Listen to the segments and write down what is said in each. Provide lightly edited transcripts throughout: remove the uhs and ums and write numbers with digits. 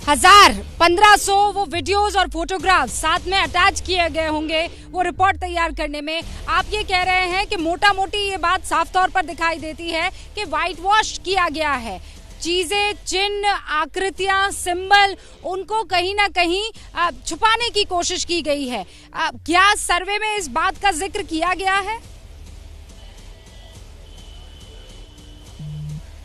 1500 वो वीडियोस और फोटोग्राफ साथ में अटैच किए गए होंगे वो रिपोर्ट तैयार करने में। आप ये कह रहे हैं कि मोटा मोटी ये बात साफ तौर पर दिखाई देती है कि व्हाइट वॉश किया गया है, चीजें, चिन्ह, आकृतियां, सिंबल, उनको कहीं ना कहीं छुपाने की कोशिश की गई है। क्या सर्वे में इस बात का जिक्र किया गया है?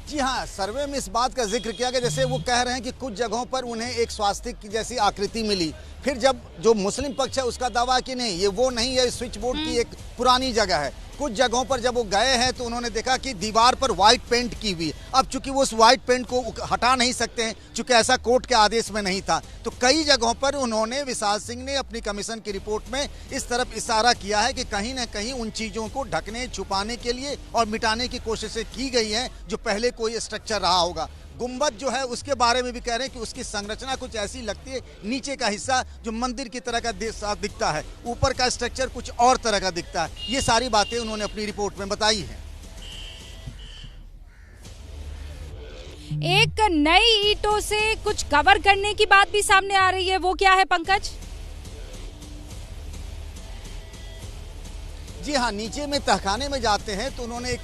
जी हाँ, सर्वे में इस बात का जिक्र किया गया। जैसे वो कह रहे हैं कि कुछ जगहों पर उन्हें एक स्वास्तिक की जैसी आकृति मिली। फिर जब जो मुस्लिम पक्ष है उसका दावा कि नहीं, ये वो नहीं है, स्विच बोर्ड की एक पुरानी जगह है। कुछ जगहों पर जब वो गए हैं तो उन्होंने देखा कि दीवार पर व्हाइट पेंट की हुई। अब चूंकि वो उस व्हाइट पेंट को हटा नहीं सकते हैं, चूंकि ऐसा कोर्ट के आदेश में नहीं था, तो कई जगहों पर उन्होंने, विशाल सिंह ने अपनी कमीशन की रिपोर्ट में इस तरफ इशारा किया है कि कहीं ना कहीं उन चीज़ों को ढकने, छुपाने के लिए और मिटाने की कोशिशें की गई हैं जो पहले कोई स्ट्रक्चर रहा होगा। गुंबद जो है उसके बारे में भी कह रहे हैं कि उसकी संरचना कुछ ऐसी लगती है, नीचे का हिस्सा जो मंदिर की तरह का दिखता है, ऊपर का स्ट्रक्चर कुछ और तरह का दिखता है। ये सारी बातें उन्होंने अपनी रिपोर्ट में बताई हैं। एक नई ईंटों से कुछ कवर करने की बात भी सामने आ रही है, वो क्या है पंकज? जी हाँ, नीचे में तहखाने में जाते हैं तो उन्होंने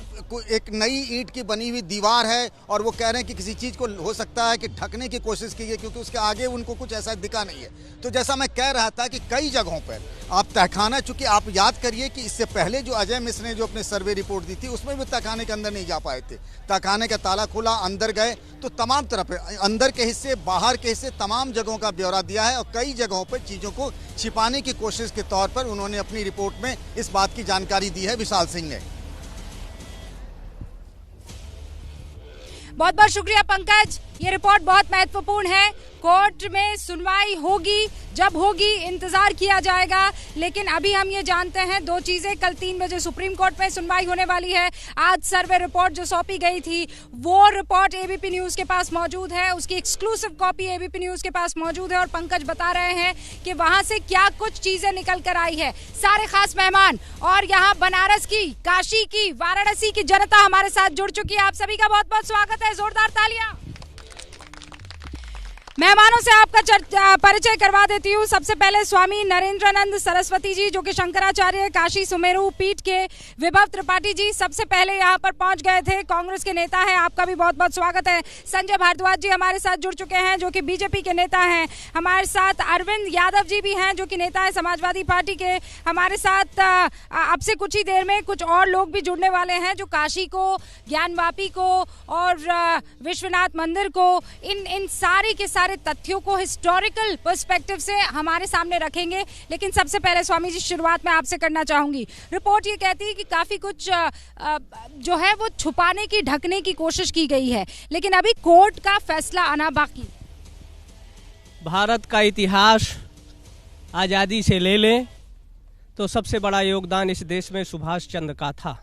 एक नई ईंट की बनी हुई दीवार है और वो कह रहे हैं कि किसी चीज़ को हो सकता है कि ढकने की कोशिश की है, क्योंकि उसके आगे उनको कुछ ऐसा दिखा नहीं है। तो जैसा मैं कह रहा था कि कई जगहों पर आप तहखाना, चूंकि आप याद करिए कि इससे पहले जो अजय मिश्र ने जो अपने सर्वे रिपोर्ट दी थी उसमें भी तहखाने के अंदर नहीं जा पाए थे। तहखाने का ताला खुला, अंदर गए तो तमाम तरफ अंदर के हिस्से, बाहर के हिस्से, तमाम जगहों का ब्यौरा दिया है और कई जगहों पर चीज़ों को छिपाने की कोशिश के तौर पर उन्होंने अपनी रिपोर्ट में इस बात की जानकारी दी है विशाल सिंह ने। बहुत बहुत शुक्रिया पंकज, ये रिपोर्ट बहुत महत्वपूर्ण है। कोर्ट में सुनवाई होगी, जब होगी इंतजार किया जाएगा। लेकिन अभी हम ये जानते हैं दो चीजें, कल 3 बजे सुप्रीम कोर्ट में सुनवाई होने वाली है। आज सर्वे रिपोर्ट जो सौंपी गई थी वो रिपोर्ट एबीपी न्यूज के पास मौजूद है, उसकी एक्सक्लूसिव कॉपी एबीपी न्यूज के पास मौजूद है और पंकज बता रहे हैं कि वहां से क्या कुछ चीजें निकल कर आई है। सारे खास मेहमान और यहाँ बनारस की, काशी की, वाराणसी की जनता हमारे साथ जुड़ चुकी है। आप सभी का बहुत बहुत स्वागत है, जोरदार तालियां। मेहमानों से आपका परिचय करवा देती हूँ। सबसे पहले स्वामी नरेंद्रानंद सरस्वती जी, जो कि शंकराचार्य काशी सुमेरु पीठ के विभव त्रिपाठी जी सबसे पहले यहाँ पर पहुँच गए थे, कांग्रेस के नेता हैं, आपका भी बहुत बहुत स्वागत है। संजय भारद्वाज जी हमारे साथ जुड़ चुके हैं, जो कि बीजेपी के नेता हैं। हमारे साथ अरविंद यादव जी भी हैं, जो कि नेता है समाजवादी पार्टी के। हमारे साथ अब से कुछ ही देर में कुछ और लोग भी जुड़ने वाले हैं, जो काशी को, ज्ञानवापी को और विश्वनाथ मंदिर को, इन सारी के सारे तथ्यों को हिस्टोरिकल पर्सपेक्टिव से हमारे सामने रखेंगे। लेकिन सबसे पहले स्वामी जी, शुरुआत में आपसे करना चाहूंगी। रिपोर्ट ये कहती है कि काफी कुछ जो है वो छुपाने की, ढकने की कोशिश की गई है, लेकिन अभी कोर्ट का फैसला आना बाकी। भारत का इतिहास आजादी से ले लें तो सबसे बड़ा योगदान इस देश में सुभाष चंद्र का था,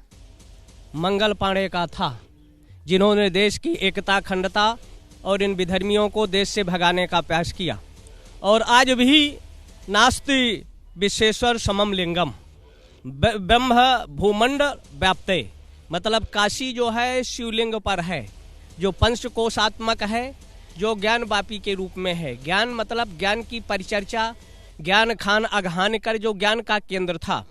मंगल पांडे का था, जिन्होंने देश की एकता, अखंडता और इन विधर्मियों को देश से भगाने का प्रयास किया। और आज भी नास्ति विश्वेश्वर समम लिंगम ब्रह्म भूमंड व्याप्ते, मतलब काशी जो है शिवलिंग पर है, जो पंचकोशात्मक है, जो ज्ञान वापी के रूप में है। ज्ञान मतलब ज्ञान की परिचर्चा, ज्ञान खान अघान कर, जो ज्ञान का केंद्र था।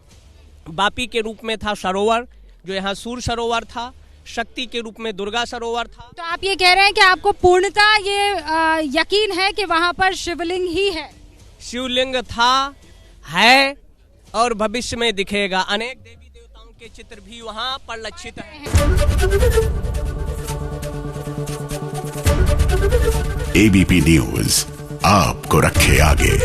वापी के रूप में था सरोवर, जो यहाँ सूर्य सरोवर था। शक्ति के रूप में दुर्गा सरोवर था। तो आप ये कह रहे हैं कि आपको पूर्णता ये यकीन है कि वहां पर शिवलिंग ही है? शिवलिंग था, है और भविष्य में दिखेगा। अनेक देवी देवताओं के चित्र भी वहां परिलक्षित हैं। एबीपी न्यूज आपको रखे आगे।